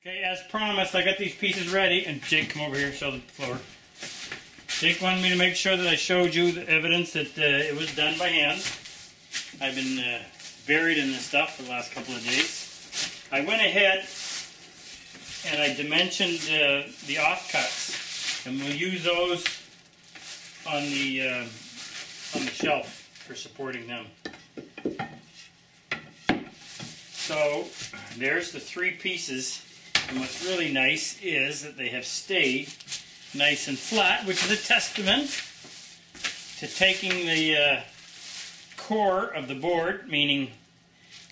Okay, as promised, I got these pieces ready, and Jake, come over here and show the floor. Jake wanted me to make sure that I showed you the evidence that it was done by hand. I've been buried in this stuff for the last couple of days. I went ahead and I dimensioned the offcuts, and we'll use those on the shelf for supporting them. So there's the three pieces. And what's really nice is that they have stayed nice and flat, which is a testament to taking the core of the board, meaning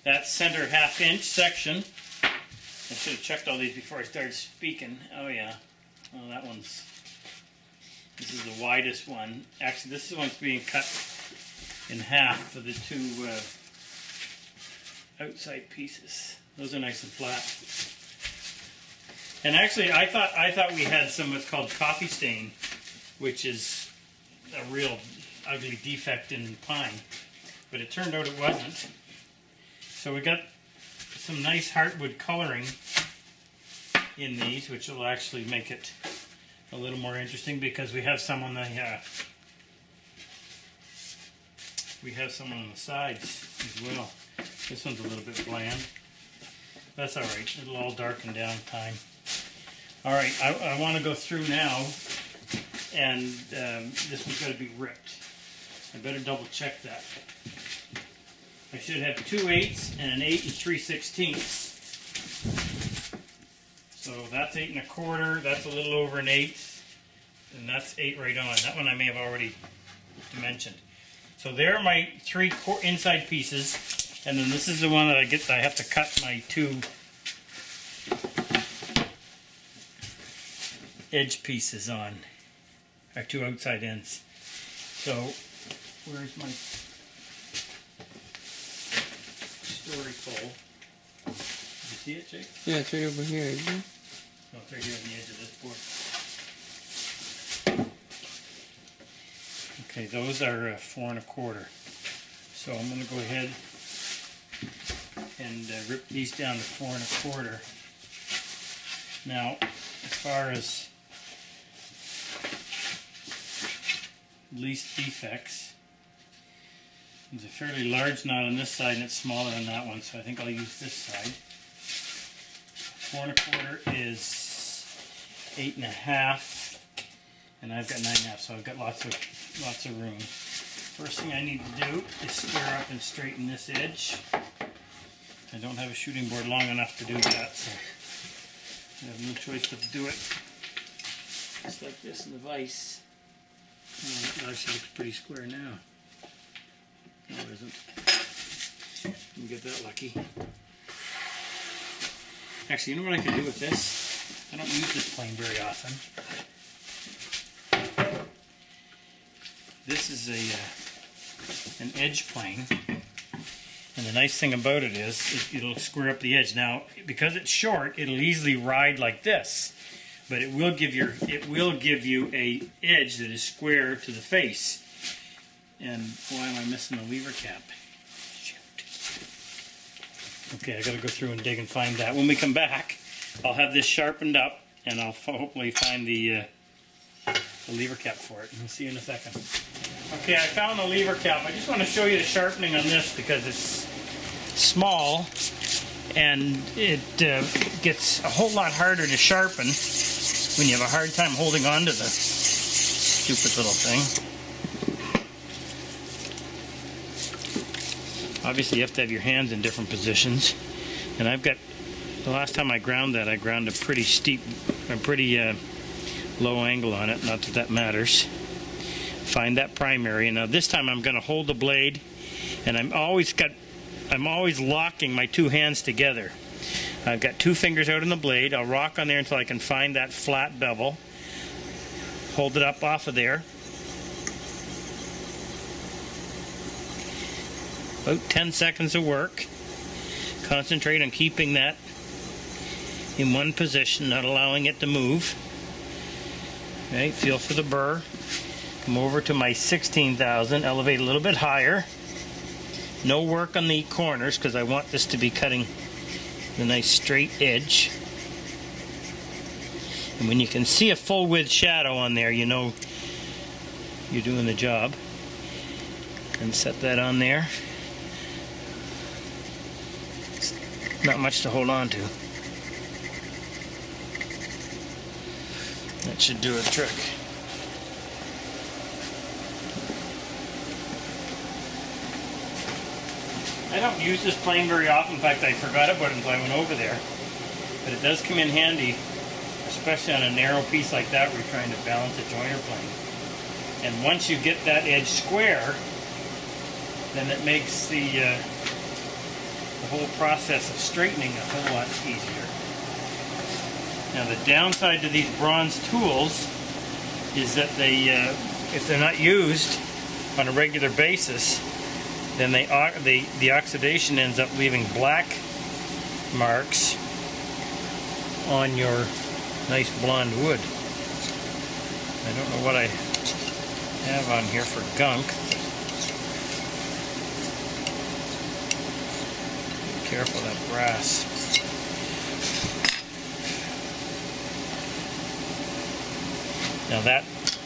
that center half-inch section. I should have checked all these before I started speaking. Oh yeah, well that one's, this is the widest one. Actually, this is the one's being cut in half for the two outside pieces. Those are nice and flat. And actually, I thought we had some what's called coffee stain, which is a real ugly defect in pine, but it turned out it wasn't. So we got some nice heartwood coloring in these, which will actually make it a little more interesting because we have some on the sides as well. This one's a little bit bland. That's all right. It'll all darken down time. All right, I want to go through now, and this one's got to be ripped. I better double check that. I should have 2 8s and an 8 3/16. So that's 8 1/4. That's a little over an 8, and that's 8 right on. That one I may have already dimensioned. So there are my 3 inside pieces, and then this is the one that I have to cut my 2 edge pieces on, or 2 outside ends. So where's my story pole? Did you see it, Jake? Yeah, it's right over here, isn't it? No, it's right here on the edge of this board. Okay, those are 4 1/4. So I'm going to go ahead and rip these down to 4 1/4. Now, as far as least defects, there's a fairly large knot on this side and it's smaller on that one, so I think I'll use this side. 4 1/4 is 8 1/2, and I've got 9 1/2, so I've got lots of room. First thing I need to do is square up and straighten this edge. I don't have a shooting board long enough to do that, so I have no choice but to do it just like this in the vise. Oh, it actually looks pretty square now. No, it isn't. Didn't get that lucky. Actually, you know what I can do with this? I don't use this plane very often. This is an edge plane, and the nice thing about it is it'll square up the edge. Now, because it's short, it'll easily ride like this. But it will give you a edge that is square to the face. And why am I missing the lever cap? Shoot. Okay, I got to go through and dig and find that. When we come back, I'll have this sharpened up, and I'll hopefully find the lever cap for it. We'll see you in a second. Okay, I found the lever cap. I just want to show you the sharpening on this because it's small, and it gets a whole lot harder to sharpen when you have a hard time holding on to the stupid little thing. Obviously, you have to have your hands in different positions. And I've got, the last time I ground that, I ground a pretty steep, a pretty low angle on it. Not that that matters. Find that primary. And now this time I'm going to hold the blade, and I'm always locking my 2 hands together. I've got 2 fingers out on the blade. I'll rock on there until I can find that flat bevel. Hold it up off of there. About 10 seconds of work. Concentrate on keeping that in one position, not allowing it to move. Okay, feel for the burr. Come over to my 16,000, elevate a little bit higher. No work on the corners because I want this to be cutting the nice straight edge. And when you can see a full width shadow on there, you know you're doing the job. And set that on there. Not much to hold on to. That should do a trick. I don't use this plane very often. In fact, I forgot about it until I went over there. But it does come in handy, especially on a narrow piece like that where you're trying to balance a joiner plane. And once you get that edge square, then it makes the whole process of straightening a whole lot easier. Now the downside to these bronze tools is that they, if they're not used on a regular basis, then the oxidation ends up leaving black marks on your nice blonde wood. I don't know what I have on here for gunk. Be careful of that brass. Now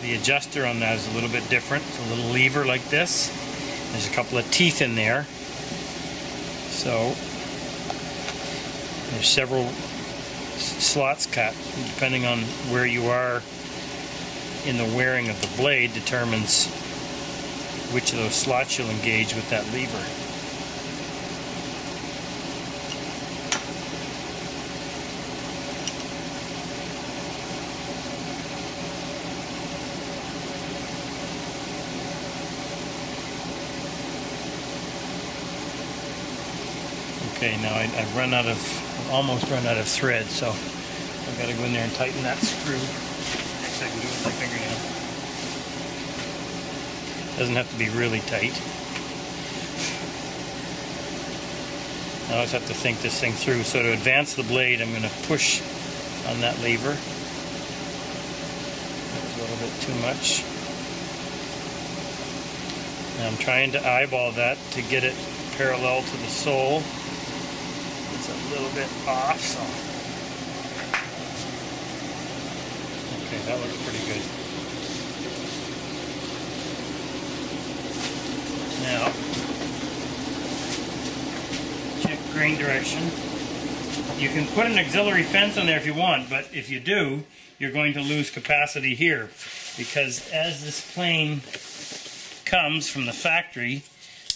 the adjuster on that is a little bit different. It's a little lever like this. There's a couple of teeth in there. So there's several slots cut. Depending on where you are in the wearing of the blade determines which of those slots you'll engage with that lever. Okay, now I've almost run out of thread, so I've got to go in there and tighten that screw. Next I can do it with my fingernail. Doesn't have to be really tight. I always have to think this thing through. So to advance the blade, I'm going to push on that lever. That was a little bit too much. Now I'm trying to eyeball that to get it parallel to the sole. It's a little bit off, so. Okay, that looks pretty good. Now, check grain direction. You can put an auxiliary fence on there if you want, but if you do, you're going to lose capacity here, because as this plane comes from the factory,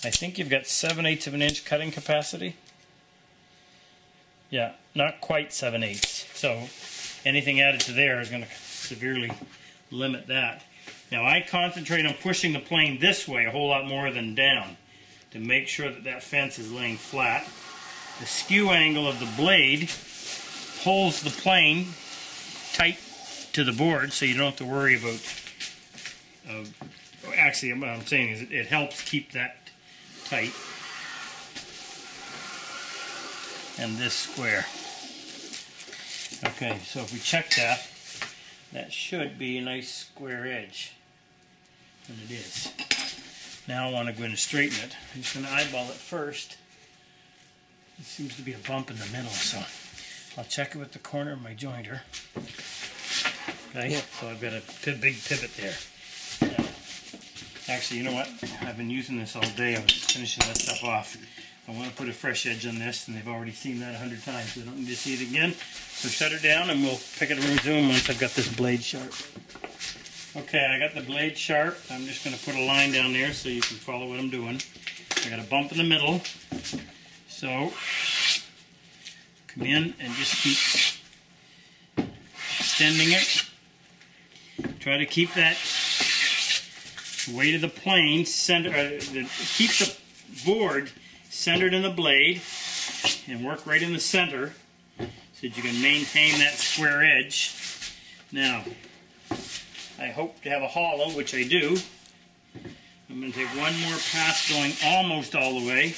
I think you've got 7/8 of an inch cutting capacity. Yeah, not quite 7/8. So anything added to there is going to severely limit that. Now I concentrate on pushing the plane this way a whole lot more than down to make sure that that fence is laying flat. The skew angle of the blade pulls the plane tight to the board, so you don't have to worry about actually what I'm saying is it helps keep that tight. And this square. Okay, so if we check that, that should be a nice square edge. And it is. Now I want to go in and straighten it. I'm just going to eyeball it first. There seems to be a bump in the middle, so I'll check it with the corner of my jointer. Okay, so I've got a big pivot there. Now, actually, you know what? I've been using this all day. I was finishing that stuff off. I want to put a fresh edge on this, and they've already seen that 100 times, so they don't need to see it again. So shut her down, and we'll pick it up and resume once I've got this blade sharp. Okay, I got the blade sharp. I'm just going to put a line down there so you can follow what I'm doing. I got a bump in the middle, so come in and just keep extending it. Try to keep that weight of the plane keep the board centered in the blade and work right in the center so that you can maintain that square edge. Now, I hope to have a hollow, which I do. I'm going to take one more pass going almost all the way,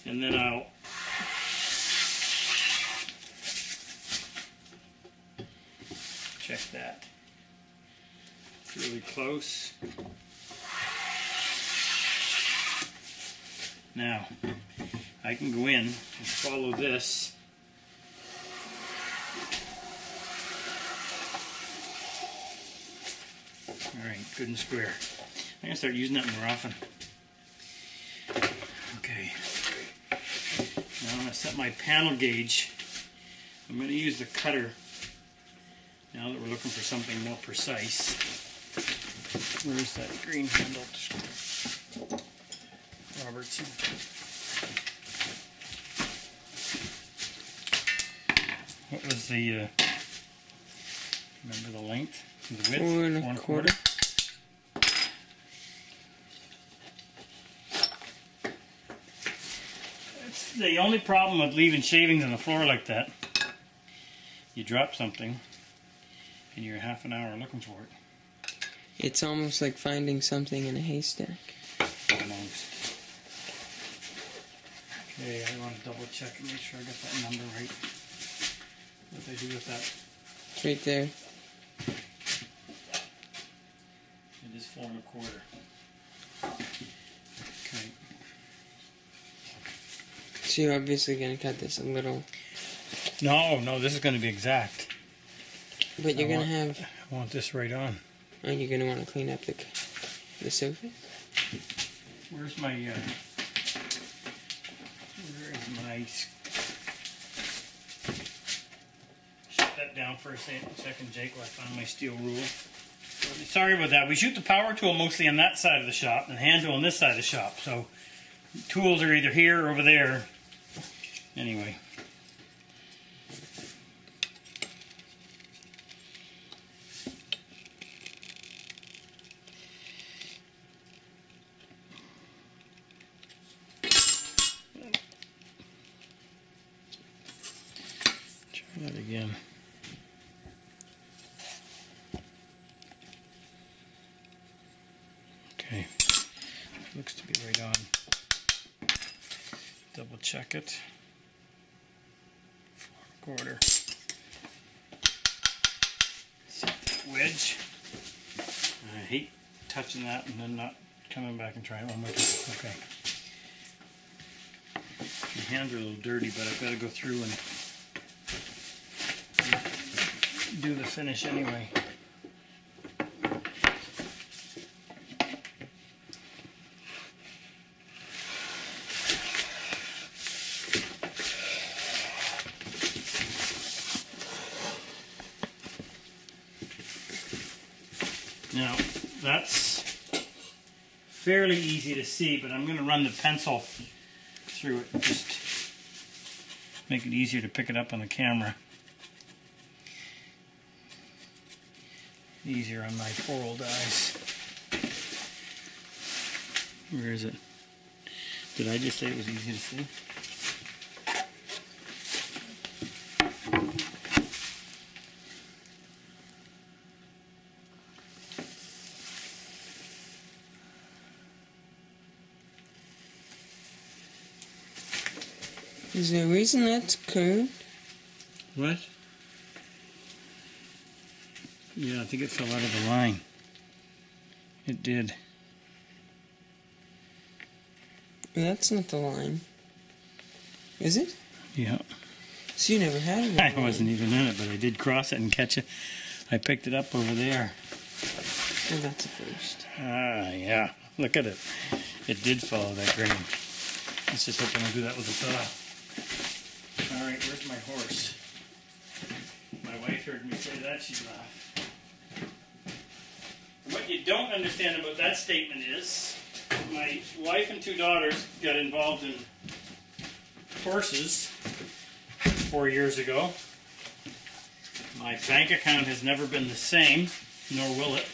and then I'll check that. It's really close. Now, I can go in and follow this Alright, good and square. I'm going to start using that more often. Okay. Now I'm going to set my panel gauge. I'm going to use the cutter now that we're looking for something more precise. Where's that green handle? Robertson. What was the, remember the length? The width? 4 1/4. It's the only problem with leaving shavings on the floor like that. You drop something and you're half an hour looking for it. It's almost like finding something in a haystack. Almost. Okay, I want to double check and make sure I got that number right. What they do with that? It's right there. It is 4 1/4. Okay. So you're obviously going to cut this a little. No, this is going to be exact. But you're going to have... I want this right on. Oh, you're going to want to clean up the surface? Where's my... where is my... Shut that down for a second, Jake, while I find my steel rule. Sorry about that. We shoot the power tool mostly on that side of the shop and the hand tool on this side of the shop. So tools are either here or over there. Anyway. Try that again. Okay, looks to be right on. Double check it. 4 1/4. Set that wedge. I hate touching that and then not coming back and trying it one more time. Okay. My hands are a little dirty, but I've got to go through and do the finish anyway. Now, that's fairly easy to see, but I'm going to run the pencil through it, just make it easier to pick it up on the camera. Easier on my poor old eyes. Where is it? Did I just say it was easy to see? Is there a reason that's curved? What? Yeah, I think it fell out of the line. It did. That's not the line. Is it? Yeah. So you never had it. I wasn't even in it, but I did cross it and catch it. I picked it up over there. Oh, that's a first. Ah, yeah. Look at it. It did follow that grain. Let's just hope I don't do that with a saw. Alright, where's my horse? My wife heard me say that, she'd laugh. What you don't understand about that statement is my wife and 2 daughters got involved in horses 4 years ago. My bank account has never been the same, nor will it.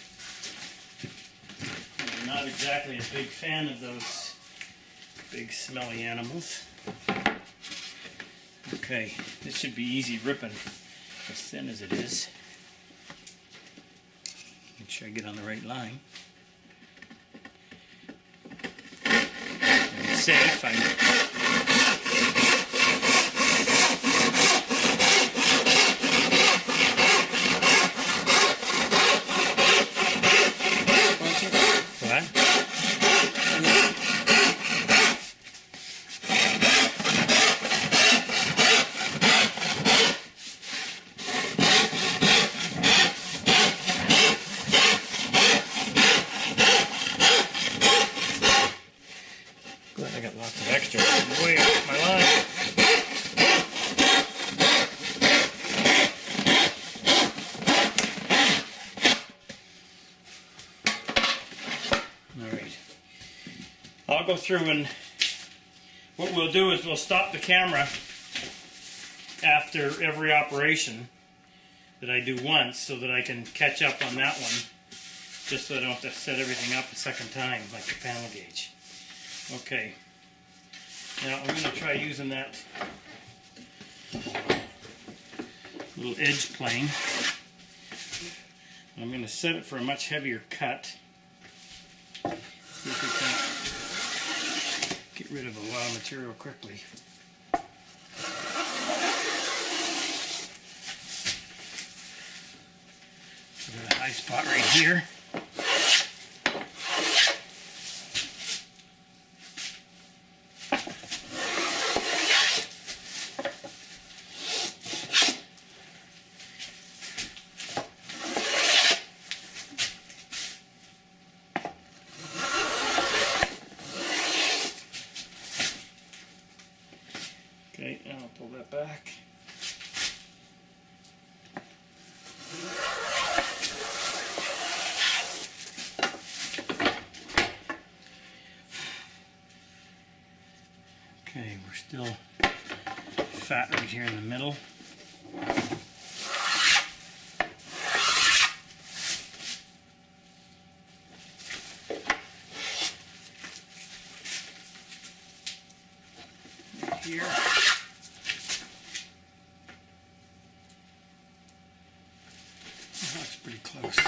I'm not exactly a big fan of those big smelly animals. Okay, this should be easy ripping, as thin as it is. Make sure I get on the right line. And it's safe. I'll go through and what we'll do is we'll stop the camera after every operation that I do once so that I can catch up on that one, just so I don't have to set everything up a second time like the panel gauge. Okay, now I'm going to try using that little edge plane. I'm going to set it for a much heavier cut. See if we can get rid of a lot of material quickly. We've got a high spot right here. Okay, now I'll pull that back. Okay, we're still fat right here in the middle. Right here. Oh, that's pretty close.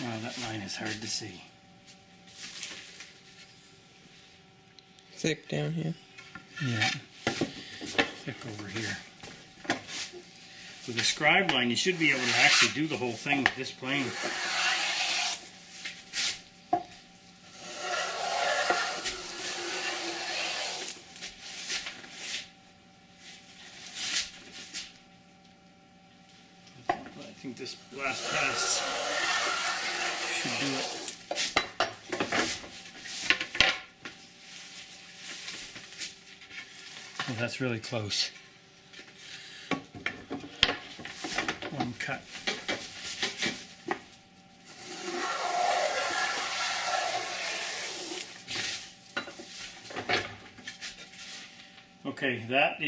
Wow, that line is hard to see. Thick down here. Yeah, thick over here. With the scribe line, you should be able to actually do the whole thing with this plane. I think this last pass should do it. Well, that's really close. One cut. Okay, that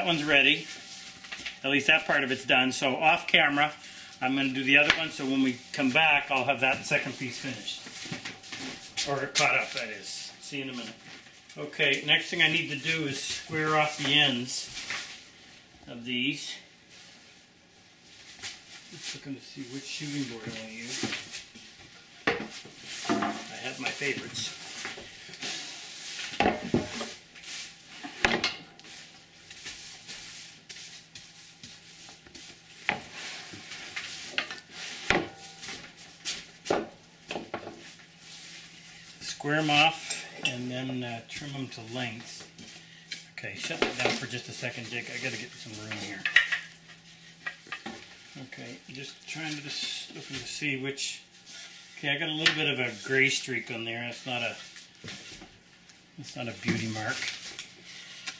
one's ready. At least that part of it's done. So off camera, I'm going to do the other one, so when we come back, I'll have that second piece finished. Or caught up, that is. See you in a minute. Okay, next thing I need to do is square off the ends of these. Just looking to see which shooting board I want to use. I have my favorites. Square them off and then trim them to length. Okay, shut that down for just a second, Jake. I gotta get some room here. Okay, just trying to looking to see which. Okay, I got a little bit of a gray streak on there. It's not a beauty mark,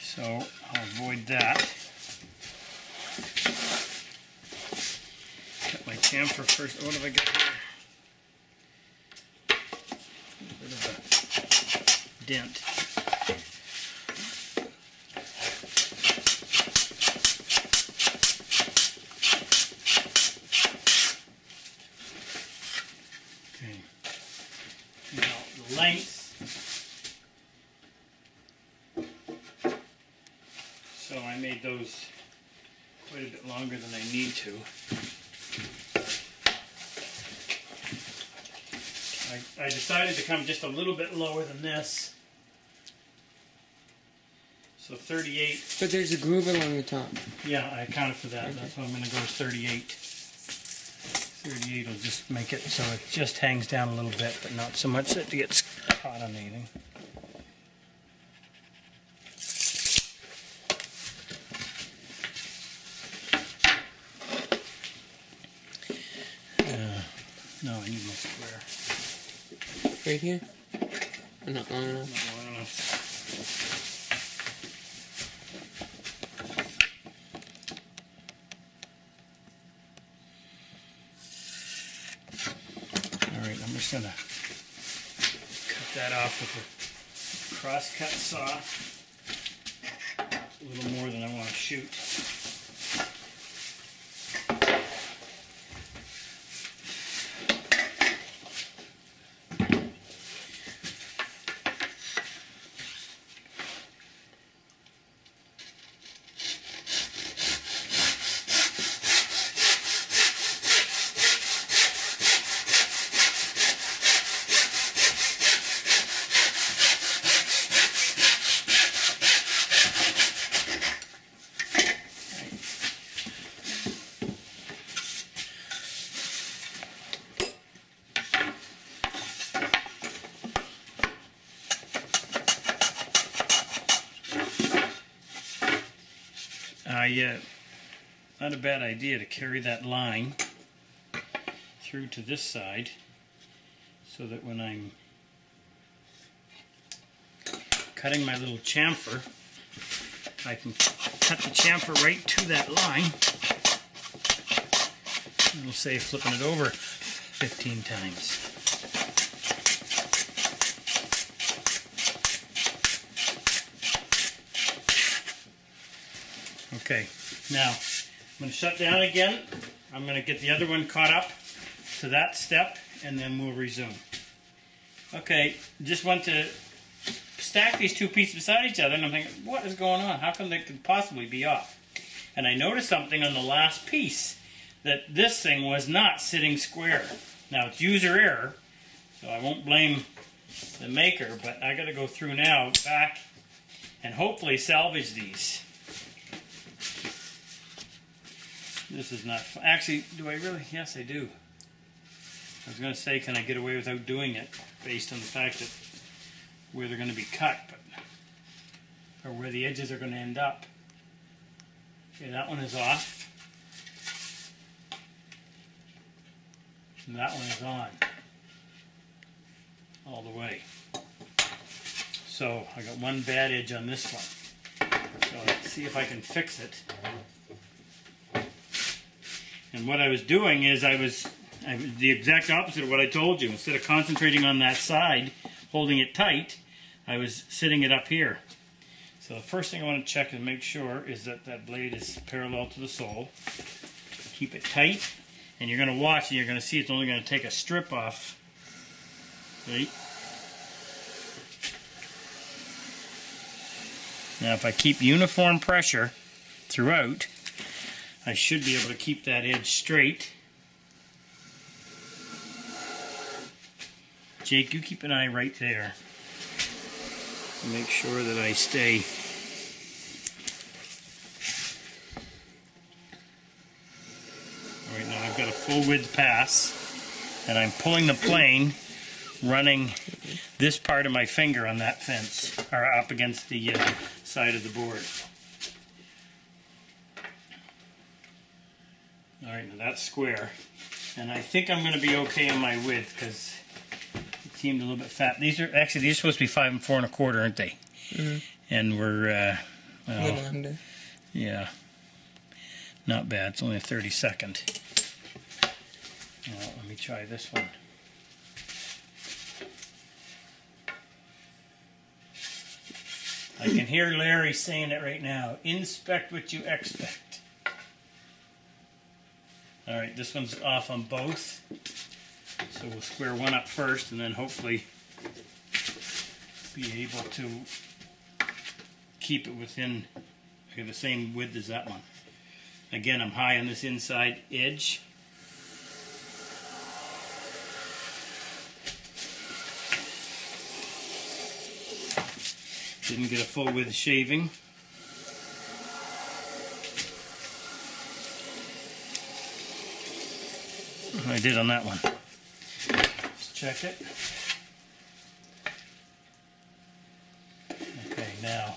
so I'll avoid that. Cut my chamfer first. What have I got here? A bit of a dent. Length. So I made those quite a bit longer than I need to. I decided to come just a little bit lower than this. So 38. But there's a groove along the top. Yeah, I accounted for that. Okay. That's why I'm going to go with 38. 38 will just make it so it just hangs down a little bit, but not so much that it gets caught on anything. No, I need my square. Right here? Or not long enough? Not long enough. I'm just going to cut that off with a cross-cut saw. A little more than I want to shoot. Not a bad idea to carry that line through to this side so that when I'm cutting my little chamfer, I can cut the chamfer right to that line. It'll save flipping it over 15 times. Okay, now I'm going to shut down again. I'm going to get the other one caught up to that step and then we'll resume. Okay, just want to stack these two pieces beside each other and I'm thinking, what is going on? How come they could possibly be off? And I noticed something on the last piece, that this thing was not sitting square. Now it's user error, so I won't blame the maker, but I got to go through now, back, and hopefully salvage these. This is not fun. Actually, do I really? Yes, I do. I was going to say, can I get away without doing it, based on the fact that where they're going to be cut, but, or where the edges are going to end up. Okay, that one is off. And that one is on. All the way. So, I got one bad edge on this one. So, let's see if I can fix it. And what I was doing is I was the exact opposite of what I told you. Instead of concentrating on that side, holding it tight, I was sitting it up here. So the first thing I want to check and make sure is that that blade is parallel to the sole. Keep it tight, and you're going to watch and you're going to see it's only going to take a strip off. See? Now if I keep uniform pressure throughout, I should be able to keep that edge straight. Jake, you keep an eye right there. Make sure that I stay. All right, now I've got a full width pass, and I'm pulling the plane, running this part of my finger on that fence, or up against the side of the board. Alright, now that's square. And I think I'm going to be okay on my width because it seemed a little bit fat. These are supposed to be 5 4 1/4, aren't they? Mm-hmm. And we're a little under. Yeah, not bad. It's only a 32nd. Well, let me try this one. I can hear Larry saying it right now. Inspect what you expect. Alright, this one's off on both, so we'll square one up first and then hopefully be able to keep it within the same width as that one. Again, I'm high on this inside edge. Didn't get a full width shaving. I did on that one. Let's check it. Okay, now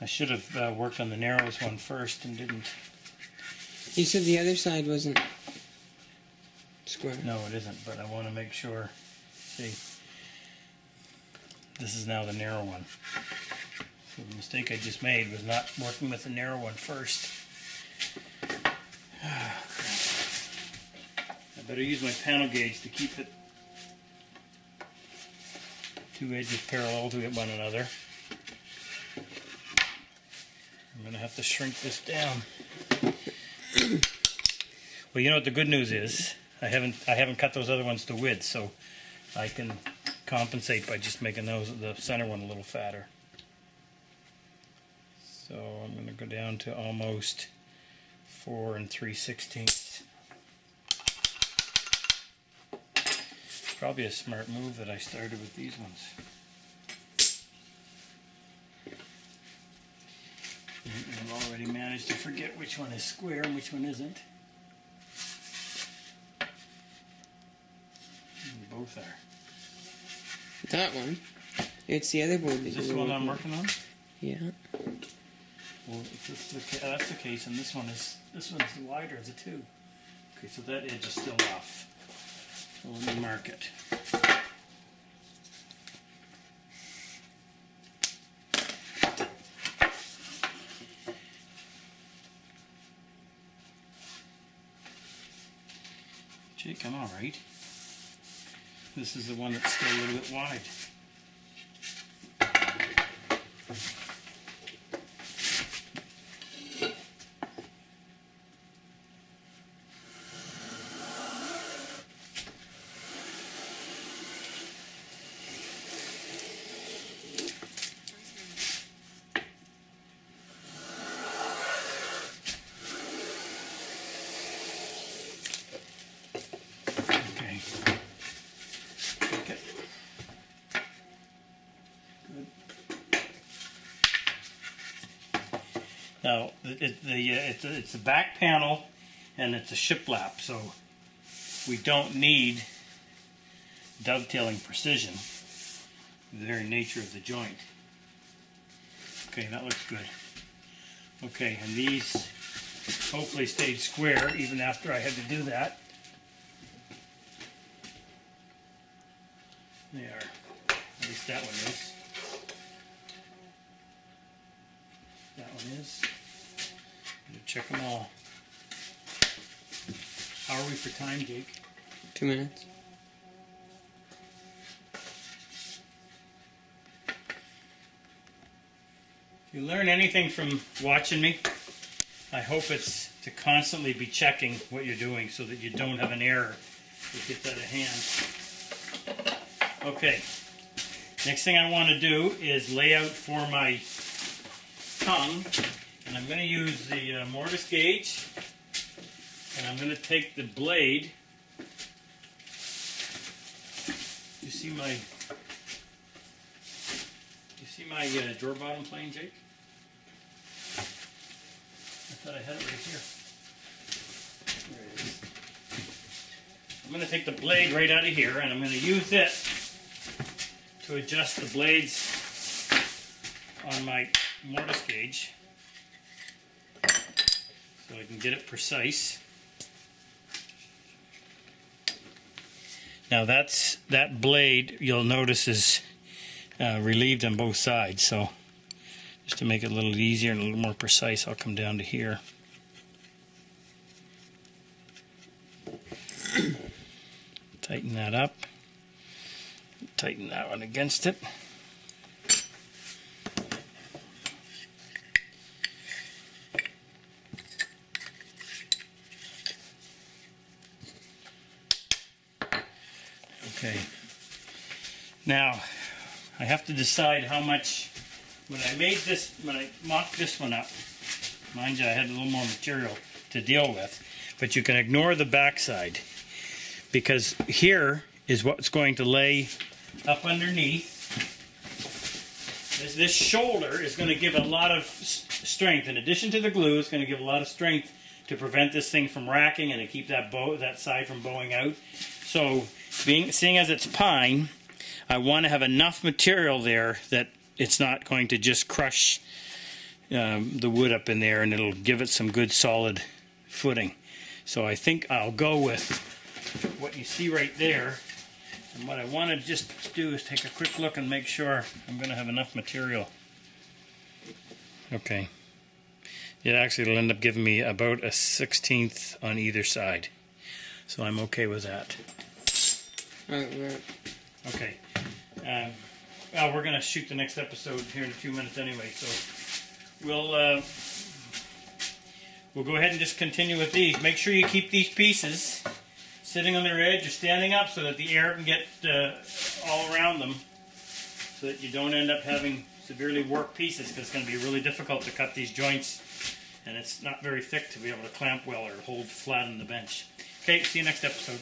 I should have worked on the narrowest one first and didn't. You said the other side wasn't square. No, it isn't, but I want to make sure. See, this is now the narrow one. So the mistake I just made was not working with the narrow one first. I better use my panel gauge to keep it two edges parallel to one another. I'm going to have to shrink this down. Well, you know what the good news is? I haven't cut those other ones to width, so I can compensate by just making the center one a little fatter. So I'm going to go down to almost 4 3/16. Probably a smart move that I started with these ones. I've already managed to forget which one is square and which one isn't. Both are. That one. It's the other board that Is this the one I'm working on? Yeah. Well, if this is that's the case, and this one's wider as a 2. Okay, so that edge is still off. So let me mark it. Jake, I'm all right. This is the one that's still a little bit wide. Now, it's a back panel and it's a shiplap, so we don't need dovetailing precision, the very nature of the joint. Okay, that looks good. Okay, and these hopefully stayed square even after I had to do that. They are. At least that one is. That one is. I'm gonna check them all. How are we for time, Jake? 2 minutes. If you learn anything from watching me, I hope it's to constantly be checking what you're doing so that you don't have an error that gets out of hand. Okay, next thing I want to do is lay out for my tongue, and I'm going to use the mortise gauge, and I'm going to take the blade. You see my drawer bottom plane, Jake? I thought I had it right here. There it is. I'm going to take the blade right out of here, and I'm going to use it to adjust the blades on my mortise gauge so I can get it precise. Now that blade, you'll notice, is relieved on both sides, so just to make it a little easier and a little more precise, I'll come down to here. Tighten that up. Tighten that one against it. Okay. Now, I have to decide how much. When I mocked this one up, mind you, I had a little more material to deal with, but you can ignore the backside, because here is what's going to lay up underneath. This shoulder is going to give a lot of strength. In addition to the glue, it's going to give a lot of strength to prevent this thing from racking and to keep that side from bowing out. So, seeing as it's pine, I want to have enough material there that it's not going to just crush the wood up in there, and it'll give it some good solid footing. So I think I'll go with what you see right there. And what I want to just do is take a quick look and make sure I'm going to have enough material. Okay. It actually will end up giving me about a 1/16 on either side. So I'm okay with that. Right. Okay. Well, we're going to shoot the next episode here in a few minutes anyway, so we'll go ahead and just continue with these. Make sure you keep these pieces sitting on their edge or standing up so that the air can get all around them, so that you don't end up having severely warped pieces, because it's going to be really difficult to cut these joints, and it's not very thick to be able to clamp well or hold flat on the bench. Okay, see you next episode.